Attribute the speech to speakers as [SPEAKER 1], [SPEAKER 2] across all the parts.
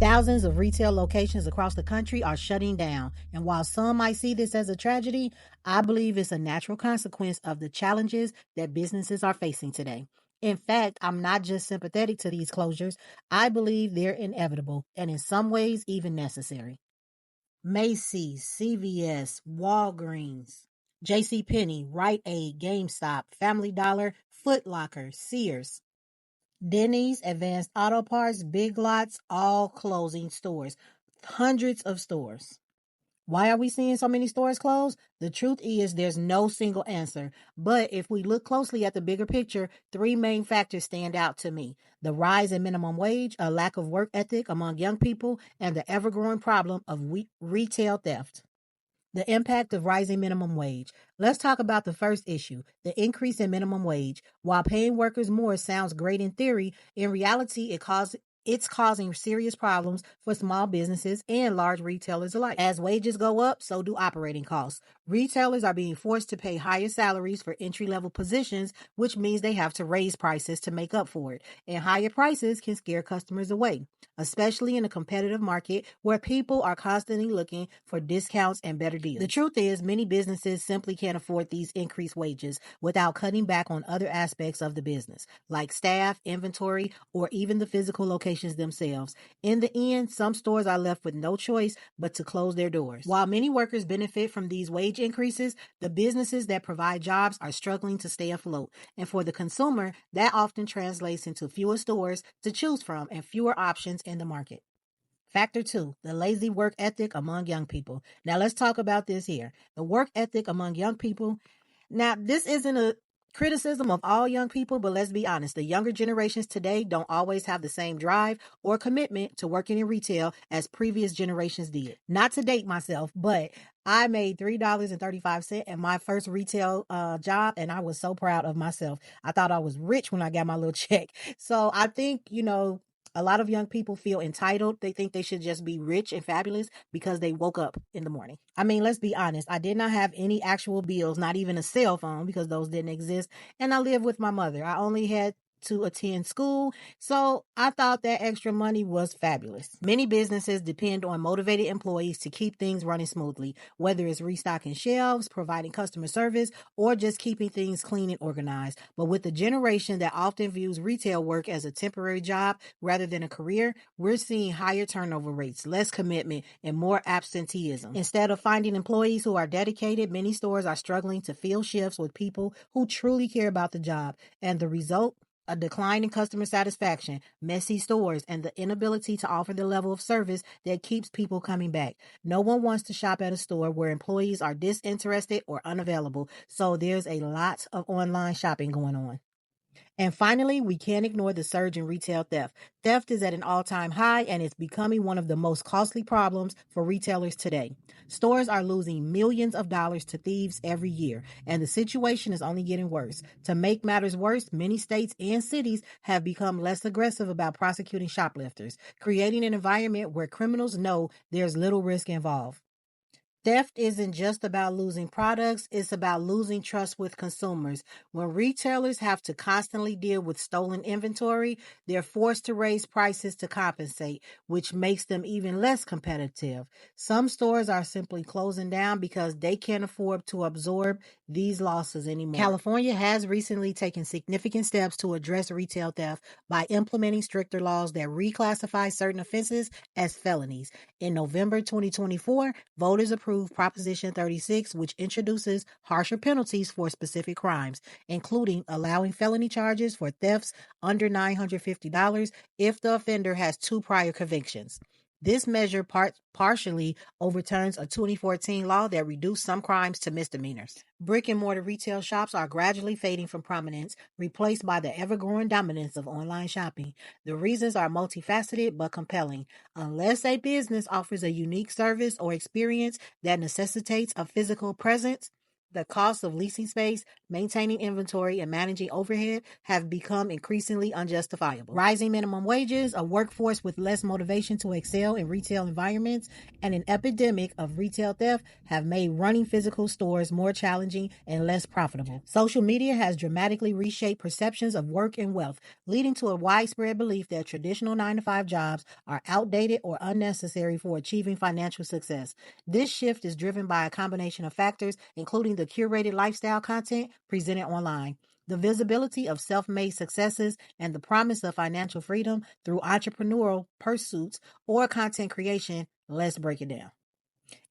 [SPEAKER 1] Thousands of retail locations across the country are shutting down, and while some might see this as a tragedy, I believe it's a natural consequence of the challenges that businesses are facing today. In fact, I'm not just sympathetic to these closures, I believe they're inevitable and in some ways even necessary. Macy's, CVS, Walgreens, JCPenney, Rite Aid, GameStop, Family Dollar, Foot Locker, Sears, Denny's, Advanced Auto Parts, Big Lots, all closing stores. Hundreds of stores. Why are we seeing so many stores close? The truth is there's no single answer. But if we look closely at the bigger picture, three main factors stand out to me. The rise in minimum wage, a lack of work ethic among young people, and the ever-growing problem of retail theft. The impact of rising minimum wage. Let's talk about the first issue, the increase in minimum wage. While paying workers more sounds great in theory, in reality, it's causing serious problems for small businesses and large retailers alike. As wages go up, so do operating costs. Retailers are being forced to pay higher salaries for entry-level positions, which means they have to raise prices to make up for it. And higher prices can scare customers away, especially in a competitive market where people are constantly looking for discounts and better deals. The truth is, many businesses simply can't afford these increased wages without cutting back on other aspects of the business, like staff, inventory, or even the physical locations themselves. In the end, some stores are left with no choice but to close their doors. While many workers benefit from these wage increases, the businesses that provide jobs are struggling to stay afloat. And for the consumer, that often translates into fewer stores to choose from and fewer options in the market. Factor 2, the lazy work ethic among young people. Now let's talk about this here. The work ethic among young people. Now, this isn't a criticism of all young people, but let's be honest. The younger generations today don't always have the same drive or commitment to working in retail as previous generations did. Not to date myself, but I made $3.35 in my first retail job, and I was so proud of myself. I thought I was rich when I got my little check. So I think, a lot of young people feel entitled. They think they should just be rich and fabulous because they woke up in the morning. I mean, let's be honest. I did not have any actual bills, not even a cell phone because those didn't exist. And I lived with my mother. I only had to attend school, so I thought that extra money was fabulous. Many businesses depend on motivated employees to keep things running smoothly, whether it's restocking shelves, providing customer service, or just keeping things clean and organized. But with the generation that often views retail work as a temporary job rather than a career, we're seeing higher turnover rates, less commitment, and more absenteeism. Instead of finding employees who are dedicated, many stores are struggling to fill shifts with people who truly care about the job, and the result? A decline in customer satisfaction, messy stores, and the inability to offer the level of service that keeps people coming back. No one wants to shop at a store where employees are disinterested or unavailable, so there's a lot of online shopping going on. And finally, we can't ignore the surge in retail theft. Theft is at an all-time high, and it's becoming one of the most costly problems for retailers today. Stores are losing millions of dollars to thieves every year, and the situation is only getting worse. To make matters worse, many states and cities have become less aggressive about prosecuting shoplifters, creating an environment where criminals know there's little risk involved. Theft isn't just about losing products, it's about losing trust with consumers. When retailers have to constantly deal with stolen inventory, they're forced to raise prices to compensate, which makes them even less competitive. Some stores are simply closing down because they can't afford to absorb these losses anymore. California has recently taken significant steps to address retail theft by implementing stricter laws that reclassify certain offenses as felonies. In November 2024, voters approved Proposition 36, which introduces harsher penalties for specific crimes, including allowing felony charges for thefts under $950 if the offender has 2 prior convictions. This measure partially overturns a 2014 law that reduced some crimes to misdemeanors. Brick-and-mortar retail shops are gradually fading from prominence, replaced by the ever-growing dominance of online shopping. The reasons are multifaceted but compelling. Unless a business offers a unique service or experience that necessitates a physical presence, The cost of leasing space, maintaining inventory, and managing overhead have become increasingly unjustifiable. Rising minimum wages, a workforce with less motivation to excel in retail environments, and an epidemic of retail theft have made running physical stores more challenging and less profitable. Social media has dramatically reshaped perceptions of work and wealth, leading to a widespread belief that traditional 9-to-5 jobs are outdated or unnecessary for achieving financial success. This shift is driven by a combination of factors, including the curated lifestyle content presented online, the visibility of self-made successes, and the promise of financial freedom through entrepreneurial pursuits or content creation. Let's break it down.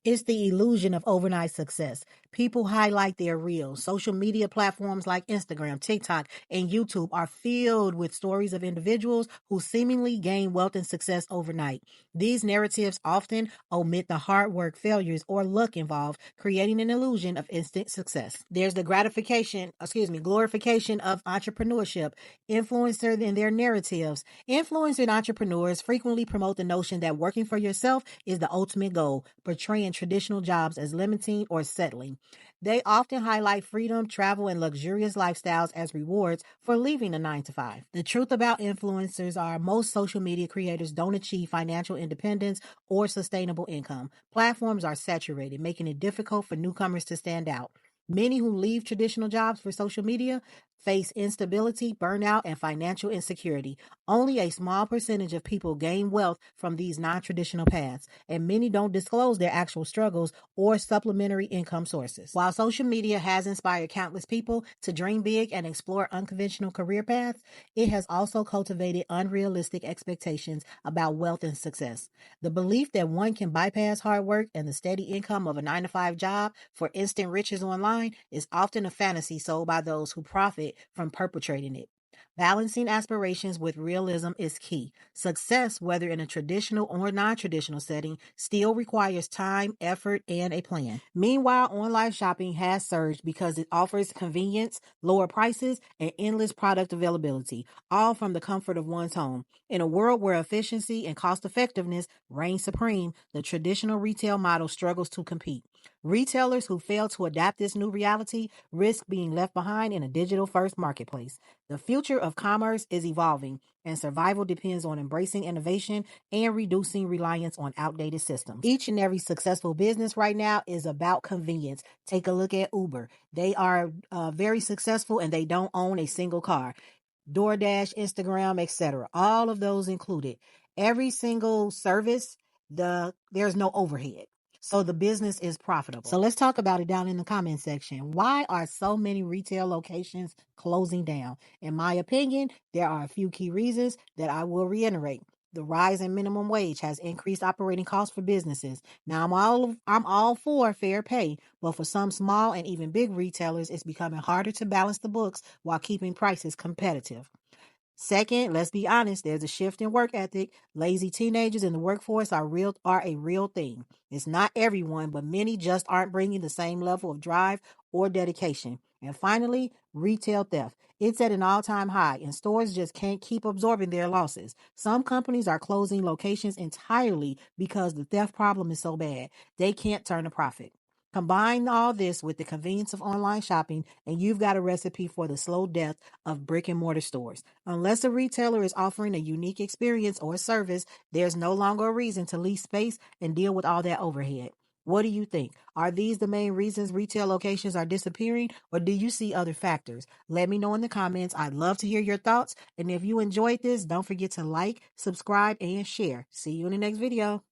[SPEAKER 1] It's the illusion of overnight success. People highlight their reels. Social media platforms like Instagram, TikTok, and YouTube are filled with stories of individuals who seemingly gain wealth and success overnight. These narratives often omit the hard work, failures, or luck involved, creating an illusion of instant success. There's the glorification of entrepreneurship, influencer in their narratives. Influencer entrepreneurs frequently promote the notion that working for yourself is the ultimate goal, portraying traditional jobs as limiting or settling. They often highlight freedom, travel, and luxurious lifestyles as rewards for leaving a 9-to-5. The truth about influencers are most social media creators don't achieve financial independence or sustainable income. Platforms are saturated, making it difficult for newcomers to stand out. Many who leave traditional jobs for social media face instability, burnout, and financial insecurity. Only a small percentage of people gain wealth from these non-traditional paths, and many don't disclose their actual struggles or supplementary income sources. While social media has inspired countless people to dream big and explore unconventional career paths, it has also cultivated unrealistic expectations about wealth and success. The belief that one can bypass hard work and the steady income of a 9-to-5 job for instant riches online is often a fantasy sold by those who profit from perpetrating it. Balancing aspirations with realism is key. Success, whether in a traditional or non-traditional setting, still requires time, effort, and a plan. Meanwhile, online shopping has surged because it offers convenience, lower prices, and endless product availability, all from the comfort of one's home. In a world where efficiency and cost-effectiveness reign supreme, the traditional retail model struggles to compete. Retailers who fail to adapt this new reality risk being left behind in a digital-first marketplace. The future of commerce is evolving, and survival depends on embracing innovation and reducing reliance on outdated systems. Each and every successful business right now is about convenience. Take a look at Uber. They are very successful and they don't own a single car. DoorDash, Instagram, etc. All of those included. Every single service, there's no overhead. So the business is profitable. So let's talk about it down in the comment section. Why are so many retail locations closing down? In my opinion, there are a few key reasons that I will reiterate. The rise in minimum wage has increased operating costs for businesses. Now, I'm all for fair pay, but for some small and even big retailers, it's becoming harder to balance the books while keeping prices competitive. Second, let's be honest, there's a shift in work ethic. Lazy teenagers in the workforce are a real thing. It's not everyone, but many just aren't bringing the same level of drive or dedication. And finally, retail theft. It's at an all-time high, and stores just can't keep absorbing their losses. Some companies are closing locations entirely because the theft problem is so bad, they can't turn a profit. Combine all this with the convenience of online shopping, and you've got a recipe for the slow death of brick-and-mortar stores. Unless a retailer is offering a unique experience or service, there's no longer a reason to lease space and deal with all that overhead. What do you think? Are these the main reasons retail locations are disappearing, or do you see other factors? Let me know in the comments. I'd love to hear your thoughts. And if you enjoyed this, don't forget to like, subscribe, and share. See you in the next video.